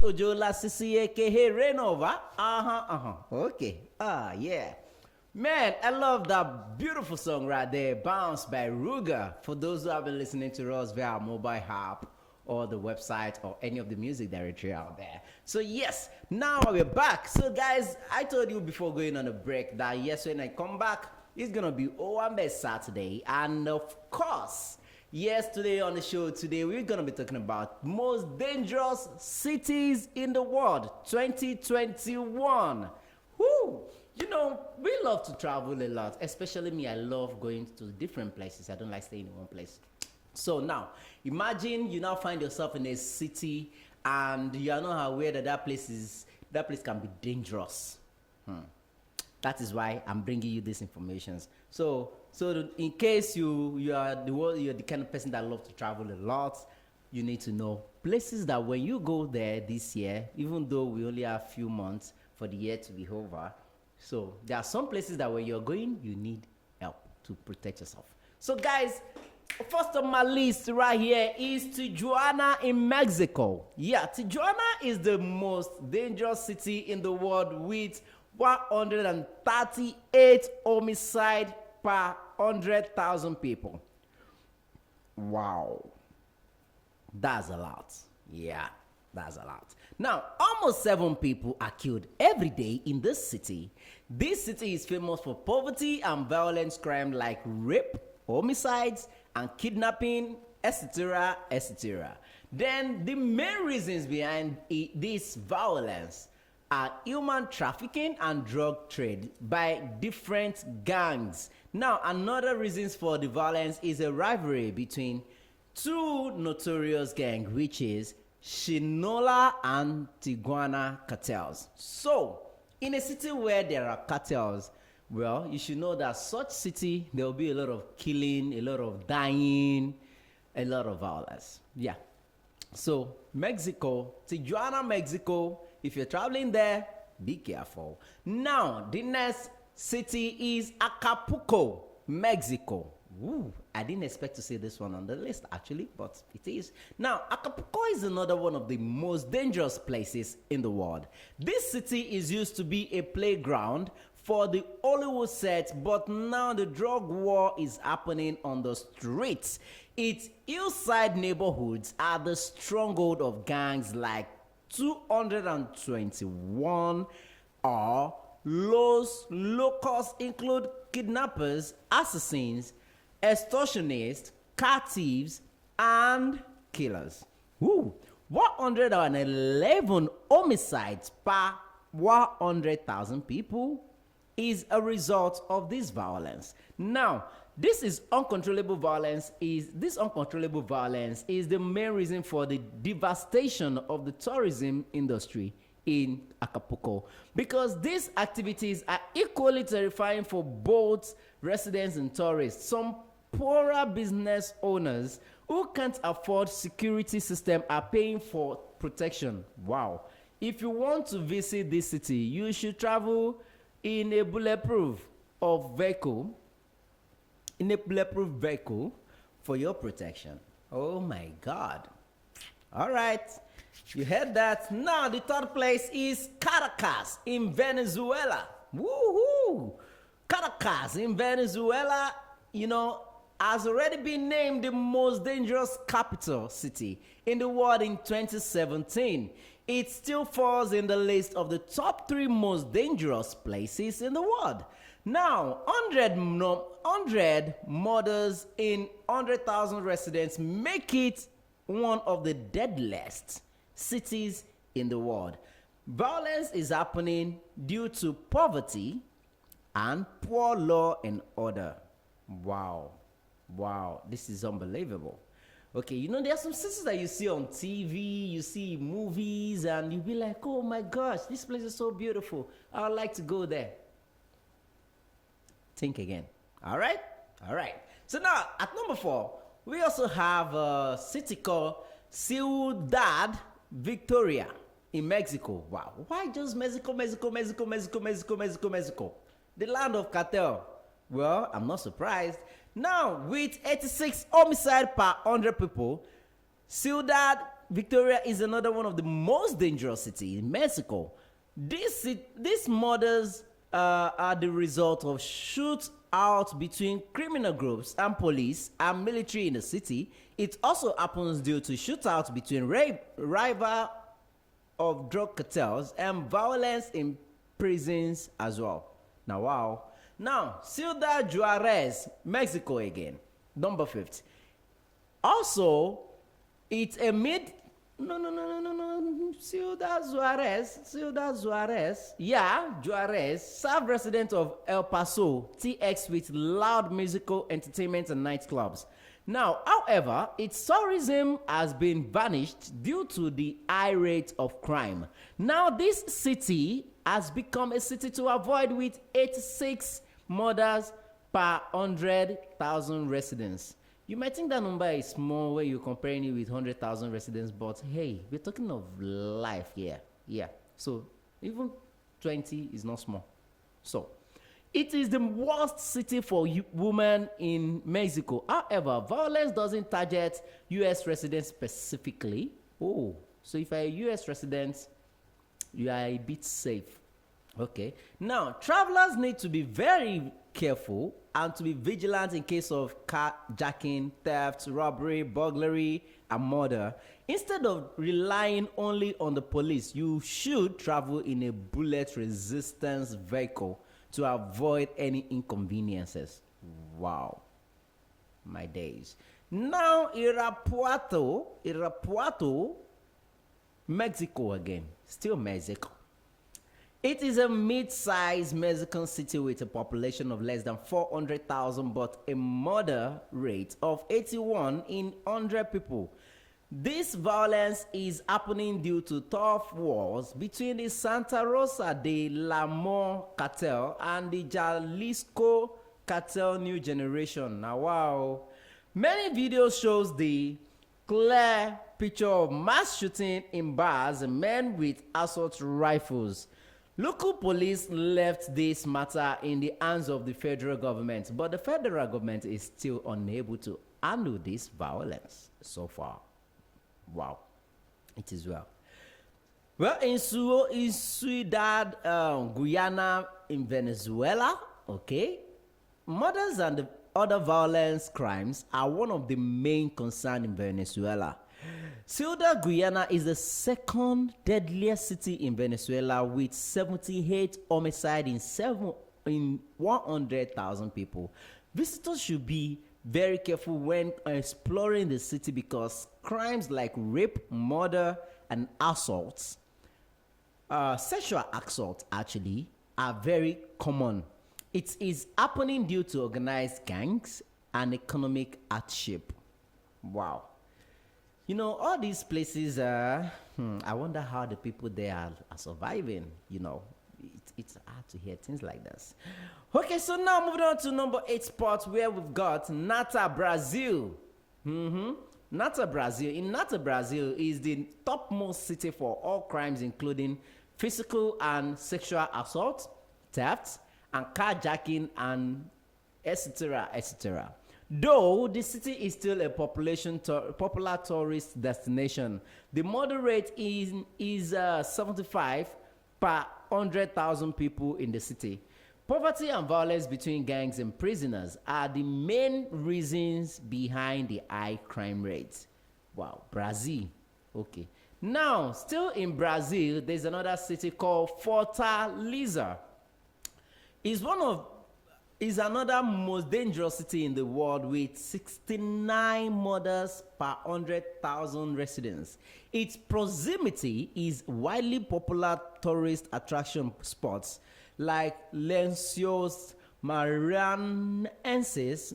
Ojola Sisi aka Rainova. Okay. Yeah. Man, I love that beautiful song right there, Bounce by Ruger. For those who have been listening to us via our mobile app or the website or any of the music directory out there. So yes, now we're back. So guys, I told you before going on a break that yes, when I come back, it's gonna be Owambe Saturday, and of course, yes, today on the show, today we're gonna be talking about most dangerous cities in the world, 2021. Whoo! You know, we love to travel a lot, especially me. I love going to different places. I don't like staying in one place. So now, imagine you now find yourself in a city and you are not aware that that place can be dangerous. That is why I'm bringing you this information. So in case you're the kind of person that loves to travel a lot, you need to know places that when you go there this year, even though we only have a few months for the year to be over, so there are some places that when you're going, you need help to protect yourself. So guys, first on my list right here is Tijuana in Mexico. Yeah, Tijuana is the most dangerous city in the world with 138 homicide per 100,000 people. Wow. That's a lot. Yeah, that's a lot. Now, almost 7 people are killed every day in this city. This city is famous for poverty and violent crime like rape, homicides, and kidnapping, etc., etc. Then the main reasons behind this violence are human trafficking and drug trade by different gangs. Now, another reasons for the violence is a rivalry between two notorious gangs, which is Shinola and Tijuana cartels. So, in a city where there are cartels, well, you should know that such city, there will be a lot of killing, a lot of dying, a lot of violence. Yeah. So, Mexico, Tijuana, Mexico, if you're traveling there, be careful. Now, the next city is Acapulco, Mexico. Ooh, I didn't expect to see this one on the list actually, but it is. Now, Acapulco is another one of the most dangerous places in the world. This city is used to be a playground for the Hollywood set, but now the drug war is happening on the streets. Its hillside neighborhoods are the stronghold of gangs like 221 or Los Locos include kidnappers, assassins, extortionists, car thieves, and killers. Woo! 111 homicides per 100,000 people is a result of this violence. Now, this uncontrollable violence is the main reason for the devastation of the tourism industry in Acapulco, because these activities are equally terrifying for both residents and tourists. Some poorer business owners who can't afford security system are paying for protection. Wow. If you want to visit this city, you should travel in a bulletproof vehicle for your protection. Oh my God. All right. You heard that. Now the third place is Caracas in Venezuela. Woohoo! Caracas in Venezuela, has already been named the most dangerous capital city in the world in 2017. It still falls in the list of the top 3 most dangerous places in the world. Now, 100 murders in 100,000 residents make it one of the deadliest cities in the world. Violence is happening due to poverty and poor law and order. Wow, this is unbelievable. Okay, there are some cities that you see on TV, you see movies, and you'll be like, oh my gosh, this place is so beautiful. I would like to go there. Think again. All right. So now, at number 4, we also have a city called Ciudad Victoria in Mexico. Wow. Why just Mexico? The land of cartel. Well, I'm not surprised. Now, with 86 homicide per 100 people, Ciudad Victoria is another one of the most dangerous cities in Mexico. These murders are the result of shootouts between criminal groups and police and military in the city. It also happens due to shootouts between rival of drug cartels and violence in prisons as well. Now, wow. Now, Ciudad Juarez, Mexico again, number 50. Also, it's a mid. No. Ciudad Juarez. Yeah, Juarez, served resident of El Paso, TX with loud musical entertainment and nightclubs. Now, however, its tourism has been vanished due to the high rate of crime. Now, this city has become a city to avoid with 86 murders per 100,000 residents. You might think that number is small when you're comparing it with 100,000 residents, but hey, we're talking of life here. Yeah. So even 20 is not small. So it is the worst city for women in Mexico. However, violence doesn't target U.S. residents specifically. Oh, so if you're a U.S. resident, you are a bit safe. Okay. Now, travelers need to be very careful and to be vigilant in case of carjacking, theft, robbery, burglary, and murder. Instead of relying only on the police, you should travel in a bullet-resistant vehicle to avoid any inconveniences. Wow. My days. Now, Irapuato, Mexico again. Still Mexico. It is a mid-sized Mexican city with a population of less than 400,000 but a murder rate of 81 in 100 people. This violence is happening due to tough wars between the Santa Rosa de Lamor cartel and the Jalisco cartel new generation. Now, wow. Many videos shows the clear picture of mass shooting in bars and men with assault rifles. Local police left this matter in the hands of the federal government, but the federal government is still unable to handle this violence so far. Wow. It is well. Well, in Ciudad Guyana in Venezuela, okay, murders and the other violence crimes are one of the main concerns in Venezuela. Ciudad Guyana is the second deadliest city in Venezuela with 78 homicides in 100,000 people. Visitors should be very careful when exploring the city because crimes like rape, murder, and assaults, sexual assault actually, are very common. It is happening due to organized gangs and economic hardship. Wow. You know, all these places, I wonder how the people there are surviving. You know, it's hard to hear things like this. Okay, so now moving on to number 8 spot where we've got Nata, Brazil. Nata, Brazil. In Nata, Brazil is the topmost city for all crimes, including physical and sexual assault, theft, and carjacking, and etc., etc. Though the city is still a popular tourist destination, the murder rate is 75 per 100,000 people in the city. Poverty and violence between gangs and prisoners are the main reasons behind the high crime rates. Wow, Brazil. Okay. Now, still in Brazil, there's another city called Fortaleza. Is another most dangerous city in the world with 69 murders per 100,000 residents. Its proximity is widely popular tourist attraction spots like Lençóis Maranhenses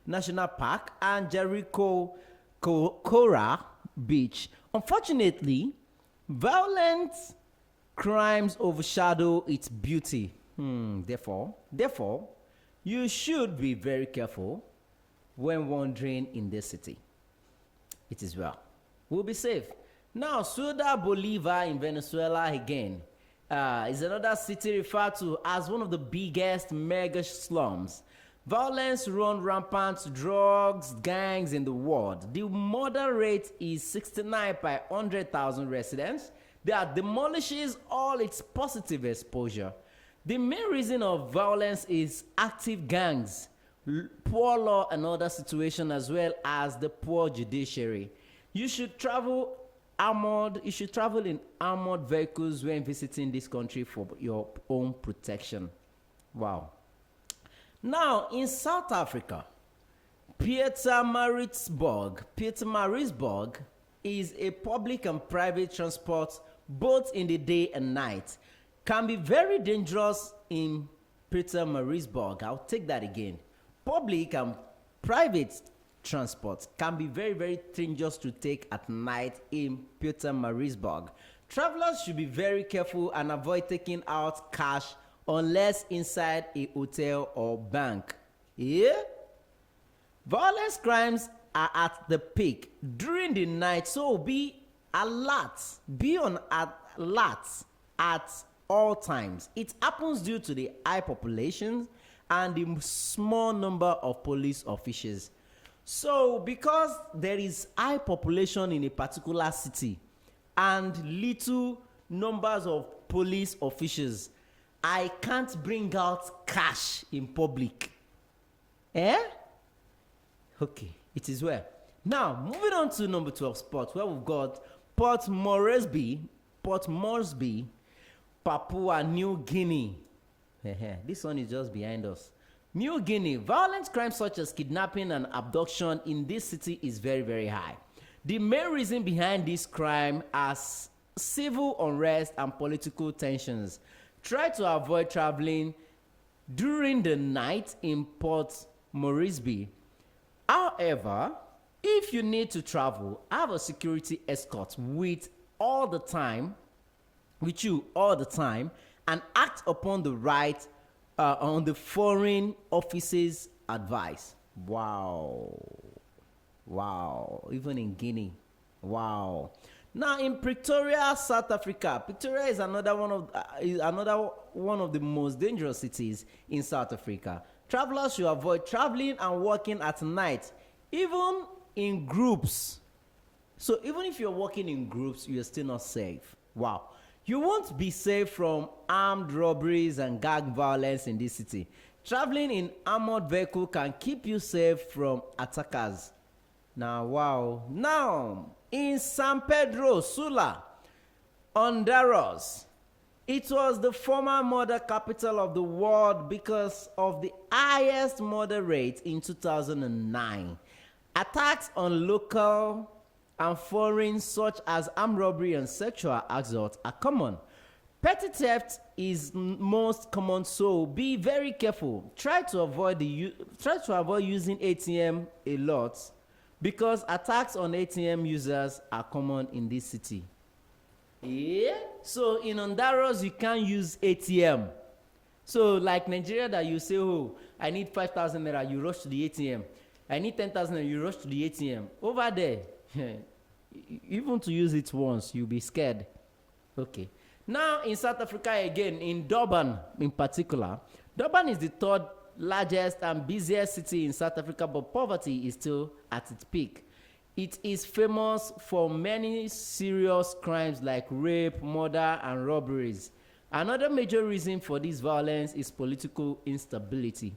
National Park and Jericho Cora Beach. Unfortunately, violent crimes overshadow its beauty. Therefore, you should be very careful when wandering in this city. It is well. We'll be safe. Now, Ciudad Bolívar in Venezuela again is another city referred to as one of the biggest mega slums. Violence run rampant, drugs, gangs in the world. The murder rate is 69 per 100,000 residents. That demolishes all its positive exposure. The main reason of violence is active gangs, poor law and other situations, as well as the poor judiciary. You should travel in armored vehicles when visiting this country for your own protection. Wow. Now, in South Africa, Pietermaritzburg is a public and private transport both in the day and night. Can be very dangerous in Pietermaritzburg. I'll take that again. Public and private transport can be very, very dangerous to take at night in Pietermaritzburg. Travelers should be very careful and avoid taking out cash unless inside a hotel or bank. Yeah? Violence crimes are at the peak during the night, so be alert. Be on alert at all times. It happens due to the high population and the small number of police officers. So, because there is high population in a particular city and little numbers of police officers, I can't bring out cash in public. Eh? Okay, it is well. Now, moving on to number 12 spot, where we've got Port Moresby, Papua New Guinea. This one is just behind us. New Guinea, violent crimes such as kidnapping and abduction in this city is very, very high. The main reason behind this crime is civil unrest and political tensions. Try to avoid traveling during the night in Port Moresby. However, if you need to travel, have a security escort with you all the time, and act upon the right on the foreign office's advice. Wow. Even in Guinea. Wow. Now in Pretoria, South Africa. Pretoria is another one of the most dangerous cities in South Africa. Travelers should avoid traveling and working at night, even in groups. So even if you're working in groups, you're still not safe. Wow. You won't be safe from armed robberies and gang violence in this city. Traveling in armored vehicle can keep you safe from attackers. Now, wow. Now, in San Pedro Sula, Honduras, it was the former murder capital of the world because of the highest murder rate in 2009. Attacks on local and foreign, such as armed robbery and sexual assault, are common. Petty theft is most common, so be very careful. Try to avoid using ATM a lot, because attacks on ATM users are common in this city. Yeah. So in Honduras, you can't use ATM. So like Nigeria, that you say, oh, I need 5,000 naira, you rush to the ATM. I need 10,000 naira, you rush to the ATM. Over there, even to use it once, you'll be scared. Okay. Now in South Africa again, in Durban in particular, Durban is the third largest and busiest city in South Africa, but poverty is still at its peak. It is famous for many serious crimes like rape, murder, and robberies. Another major reason for this violence is political instability.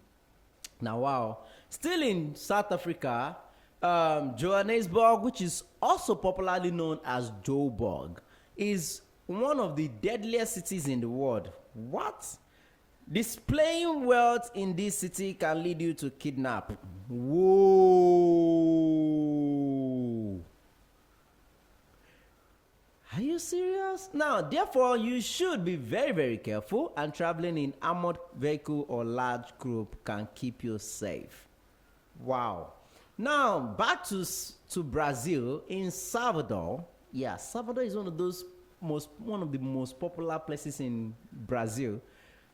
Now, wow. Still in South Africa, Johannesburg, which is also popularly known as Joburg, is one of the deadliest cities in the world. What? Displaying wealth in this city can lead you to kidnap. Whoa. Are you serious? Now, therefore, you should be very, very careful, and traveling in armored vehicle or large group can keep you safe. Wow. Now, back to Brazil, in Salvador. Yeah, Salvador is one of the most popular places in Brazil,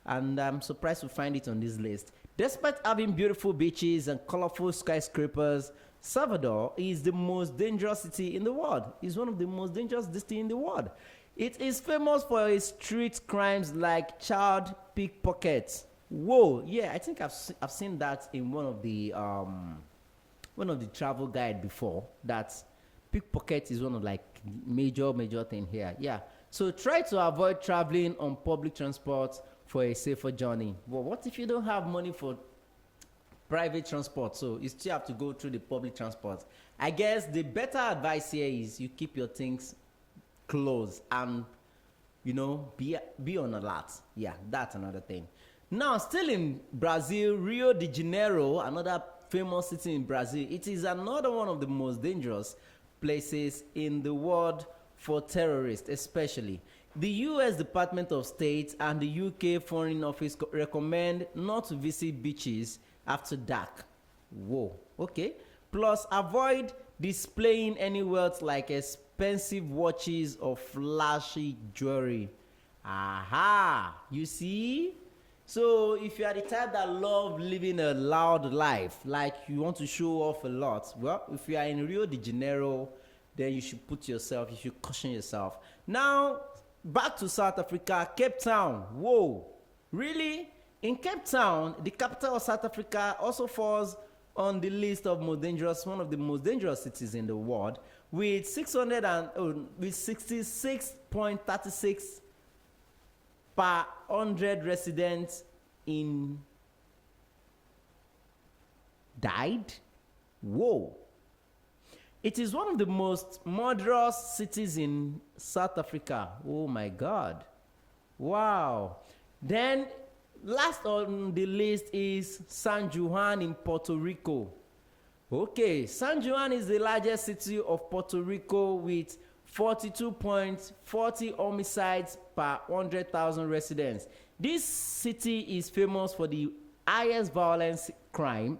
and I'm surprised to find it on this list. Despite having beautiful beaches and colorful skyscrapers, Salvador is the most dangerous city in the world. It's one of the most dangerous cities in the its It is famous for its street crimes like child pickpockets, Whoa, yeah, I think I've seen that in one of the travel guide before. That pickpocket is one of like major thing here. Yeah. So try to avoid traveling on public transport for a safer journey. Well, what if you don't have money for private transport? So you still have to go through the public transport. I guess the better advice here is you keep your things close and be on alert. Yeah, that's another thing. Now, still in Brazil, Rio de Janeiro, another famous city in Brazil, it is another one of the most dangerous places in the world for terrorists, especially. The US Department of State and the UK Foreign Office recommend not to visit beaches after dark. Whoa, okay. Plus, avoid displaying any wealth like expensive watches or flashy jewelry. Aha, you see? So if you are the type that love living a loud life, like you want to show off a lot, well, if you are in Rio de Janeiro, then you should you should caution yourself. Now, back to South Africa, Cape Town. Whoa, really? In Cape Town, the capital of South Africa, also falls on the list of one of the most dangerous cities in the world, with 66.36 per 100 residents in died. Whoa. It is one of the most murderous cities in South Africa. Oh my God. Wow. Then last on the list is San Juan in Puerto Rico. Okay, San Juan is the largest city of Puerto Rico with 42.40 homicides per 100,000 residents. This city is famous for the highest violence crime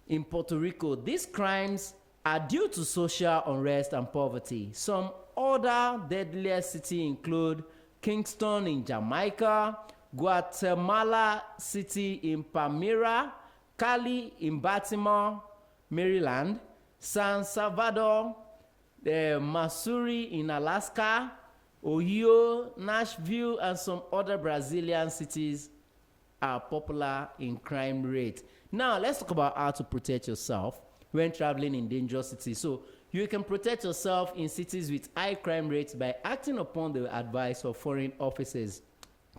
in Puerto Rico. These crimes are due to social unrest and poverty. Some other deadliest cities include Kingston in Jamaica, Guatemala City in Palmyra, Cali in Baltimore, Maryland, San Salvador, Missouri in Alaska, Ohio, Nashville, and some other Brazilian cities are popular in crime rate. Now, let's talk about how to protect yourself when traveling in dangerous cities. So, you can protect yourself in cities with high crime rates by acting upon the advice of foreign officers.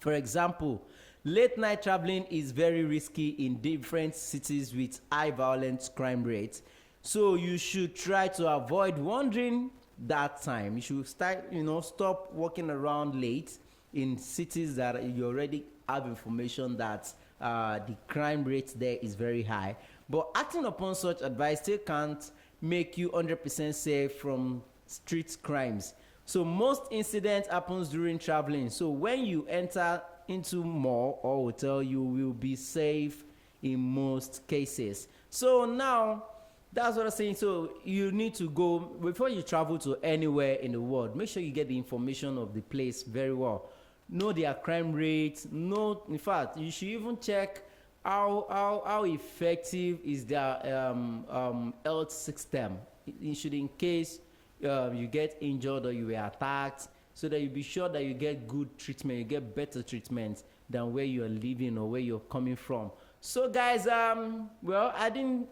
For example, late night traveling is very risky in different cities with high violent crime rates. So you should try to avoid wandering that time. You should stop walking around late in cities that you already have information that the crime rate there is very high. But acting upon such advice still can't make you 100% safe from street crimes. So most incidents happens during traveling. So when you enter into mall or hotel, you will be safe in most cases. So now, that's what I'm saying. So you need to go, before you travel to anywhere in the world, make sure you get the information of the place very well. Know their crime rates. Know, in fact, you should even check how effective is their health system. You should, in case you get injured or you were attacked, so that you be sure that you get good treatment, you get better treatment than where you are living or where you're coming from. So guys, well,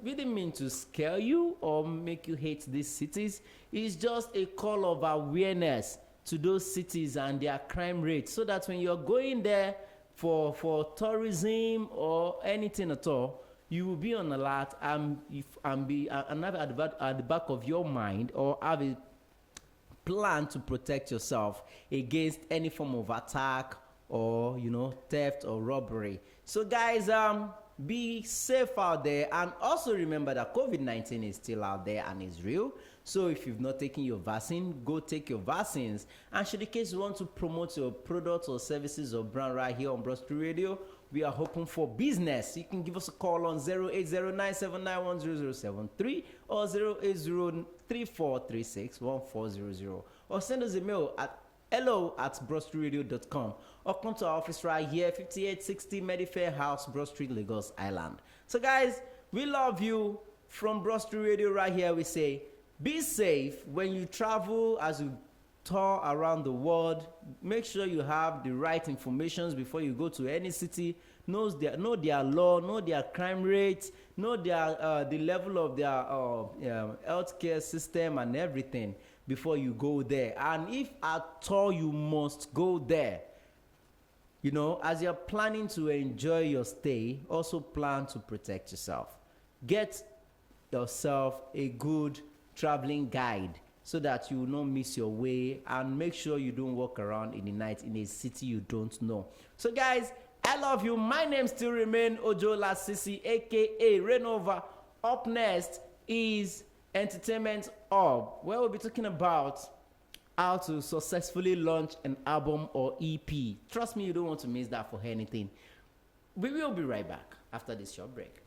we didn't mean to scare you or make you hate these cities. It's just a call of awareness to those cities and their crime rates, so that when you're going there for tourism or anything at all, you will be on alert and have at the back of your mind, or have a plan to protect yourself against any form of attack or theft or robbery. So guys, be safe out there, and also remember that COVID-19 is still out there and is real. So if you've not taken your vaccine, go take your vaccines. And should the case you want to promote your products or services or brand right here on Broadstreet Radio, we are open for business. You can give us a call on 08097910073 or 08034361400, or send us a mail at hello@broadstreetradio.com, or come to our office right here, 5860 Medifair House, Broadstreet, Lagos Island. So guys, we love you. From Broadstreet Radio right here, we say be safe when you travel, as you tour around the world. Make sure you have the right information before you go to any city. Know their law, know their crime rate, know their the level of their healthcare system and everything before you go there. And if at all you must go there, you know, as you're planning to enjoy your stay, also plan to protect yourself. Get yourself a good traveling guide so that you will not miss your way, and make sure you don't walk around in the night in a city you don't know. So guys, I love you. My name still remain Ojo Lasisi, aka Renova. Up next is Entertainment Hub, where we'll be talking about how to successfully launch an album or EP. Trust me, you don't want to miss that for anything. We will be right back after this short break.